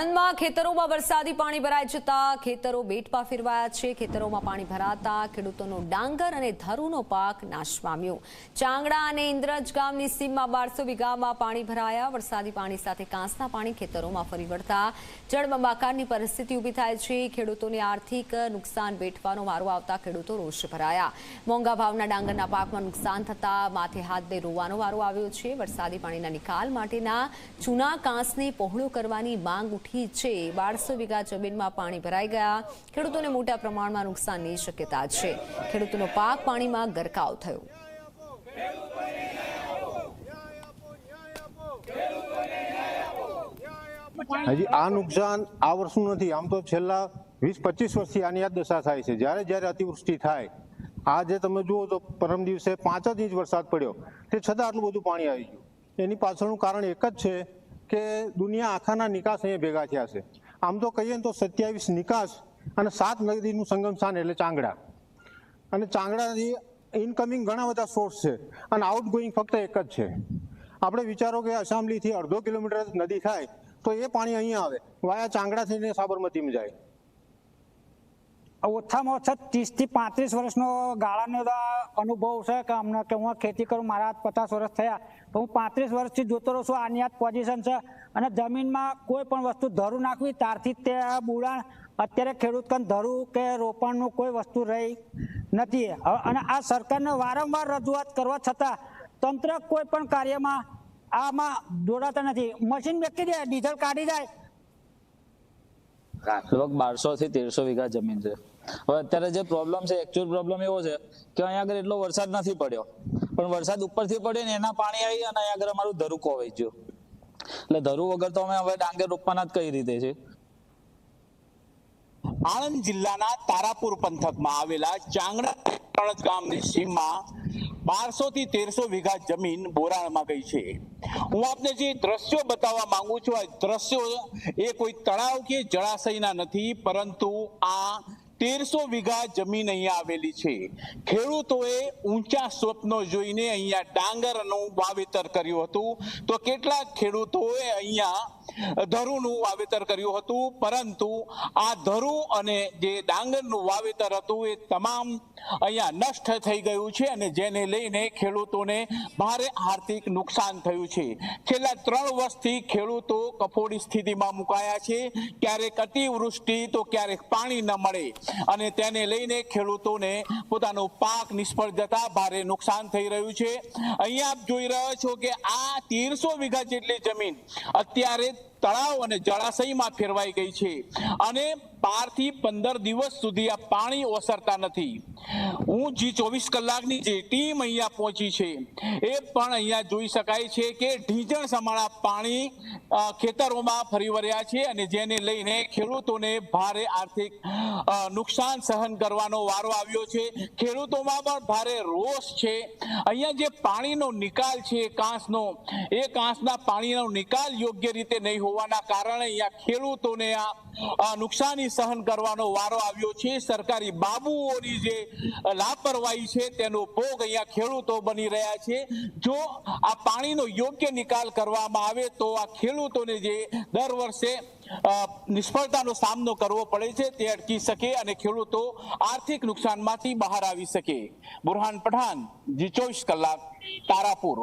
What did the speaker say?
આણંદમાં ખેતરોમાં વરસાદી પાણી ભરાઈ જતા ખેતરો બેટમાં ફેરવાયા છે। ખેતરોમાં પાણી ભરાતા ખેડૂતોનો ડાંગર અને ધરુનો પાક નાશ પામ્યો। ચાંગડા અને ઇન્દ્રજ ગામની સીમમાં 1200 વીઘામાં પાણી ભરાયા। વરસાદી પાણી સાથે કાંસના પાણી ખેતરોમાં ફરી વળતા જળબંબાકારની પરિસ્થિતિ ઊભી થાય છે। ખેડૂતોને આર્થિક નુકસાન વેઠવાનો વારો આવતા ખેડૂતો રોષે ભરાયા। મોંઘા ભાવના ડાંગરના પાકમાં નુકસાન થતા માથે હાથ દઈ રોવાનો વારો આવ્યો છે। વરસાદી પાણીના નિકાલ માટેના ચૂના કાંસને પહોળો કરવાની માંગ ઉઠી છે। 1200 વીઘા જમીનમાં પાણી ભરાઈ ગયા। ખેડૂતોને મોટા પ્રમાણમાં નુકસાનની શક્યતા છે। ખેડૂતોનો પાક પાણીમાં ગરકાવ થયો। હજી આ નુકસાન આ વર્ષનું નથી, આમ તો છેલ્લા 20-25 વર્ષથી આની આ દશા થાય છે। જ્યારે અતિવૃષ્ટિ થાય, આજે તમે જુઓ તો પરમ દિવસે 5 જ ઇંચ વરસાદ પડ્યો, તે છતાં આટલું બધું પાણી આવી ગયું। એની પાછળનું કારણ એક જ છે કે દુનિયા આખાના નિકાસ અહીંયા ભેગા થયા છે। આમ તો કહીએ તો 27 નિકાસ અને 7 નદીનું સંગમ સ્થાન એટલે ચાંગડા, અને ચાંગડાથી ઇનકમિંગ ઘણા બધા સોર્સ છે અને આઉટગોઈંગ ફક્ત એક જ છે। આપણે વિચારો કે અસામલીથી 1/2 કિલોમીટર નદી થાય તો એ પાણી અહીંયા આવે, વાયા ચાંગડા થઈને સાબરમતીમાં જાય। ઓછામાં ઓછા 30 થી 35 વર્ષનો ગાળાનો અનુભવ છે કે અમને કે હું ખેતી કરું, મારા 50 વર્ષ થયા, તો હું 35 વર્ષથી જોતો રહું છું આની આ પોઝિશન છે। અને જમીનમાં કોઈ પણ વસ્તુ ધરું નાખવી ત્યારથી તે બુડાણ, અત્યારે ખેડૂત કન ધરું કે રોપણનું કોઈ વસ્તુ રહી નથી। અને આ સરકારને વારંવાર રજૂઆત કરવા છતાં તંત્ર કોઈ પણ કાર્યમાં આમાં જોડાતા નથી। મશીન મૂકી દે, ડીઝલ કાઢી જાય। લગભગ 1200 થી 1300 વીઘા જમીન છે। હવે અત્યારે જે પ્રોબ્લેમ છે, એકચ્યુઅલ પ્રોબ્લેમ એવો છે કે અહીંયા આગળ એટલો વરસાદ નથી પડ્યો, પણ વરસાદ ઉપરથી પડ્યો ને એના પાણી આવી અને અહીંયા આગળ અમારું ધરું કોવાઈ ગયું। એટલે ધરું વગર તો અમે હવે ડાંગર રોપવાના જ કઈ રીતે છે। આણંદ જિલ્લાના તારાપુર પંથકમાં આવેલા ચાંગડા ગામની સીમમાં 1200 થી 1300 વીઘા જમીન બોરાણમાં ગઈ છે। હું આપને જે દ્રશ્યો બતાવવા માંગુ છું, આ દ્રશ્યો એ કોઈ તળાવ કે જળાશયના નથી, પરંતુ આ 1300 વીઘા જમીન અહીંયા આવેલી છે। ખેડૂતોએ ઊંચા સ્વપ્નો જોઈને અહીંયા ડાંગરનું વાવેતર કર્યું હતું, તો કેટલાક ખેડૂતોએ અહીંયા ધરુનું વાવેતર કર્યું હતું, પરંતુ આ ધરુ અને જે ડાંગરનું વાવેતર હતું એ તમામ અહીંયા નષ્ટ થઈ ગયું છે, અને જેને લઈને ખેડૂતોને ભારે આર્થિક નુકસાન થયું છે। છેલ્લા 3 વર્ષથી ખેડૂતો કફોડી સ્થિતિમાં મુકાયા છે। ક્યારેક અતિવૃષ્ટિ તો ક્યારેક પાણી ન મળે, અને તેને લઈને ખેડૂતોને પોતાનો પાક નિષ્ફળ જતા ભારે નુકસાન થઈ રહ્યું છે। અહીંયા આપ જોઈ રહ્યા છો કે આ 1300 વીઘા જેટલી જમીન અત્યારે તળાવ અને જળાશયમાં ફેરવાઈ ગઈ છે, અને 12 થી 15 દિવસ સુધી આ પાણી ઓસરતા નથી। હું G24 કલાકની જે ટીમ અહીંયા પહોંચી છે એ પણ અહીંયા જોઈ શકાય છે કે ઢીંચણ સમાણા પાણી ખેતરોમાં ફરી વળ્યા છે, અને જેને લઈને ખેડૂતોને ભારે આર્થિક નુકસાન સહન કરવાનો વારો આવ્યો છે। ખેડૂતોમાં પણ ભારે રોષ છે। અહીંયા જે પાણીનો નિકાલ છે કાંસનો, એ કાંસના પાણીનો નિકાલ યોગ્ય રીતે નહીં હોવાના કારણે અહીંયા ખેડૂતોને આ નુકસાની સહન કરવાનો વારો આવ્યો છે। સરકારી બાબુઓની જે લાપરવાહી છે તેનો ભોગ અહીંયા ખેડૂતો બની રહ્યા છે। જો આ પાણીનો યોગ્ય નિકાલ કરવામાં આવે તો આ ખેડૂતોને જે દર વર્ષે નિષ્ફળતાનો સામનો કરવો પડે છે તે અટકી શકે અને ખેડૂતો આર્થિક નુકસાનમાંથી બહાર આવી શકે। બુરહાન પઠાણ, G24 કલાક, તારાપુર।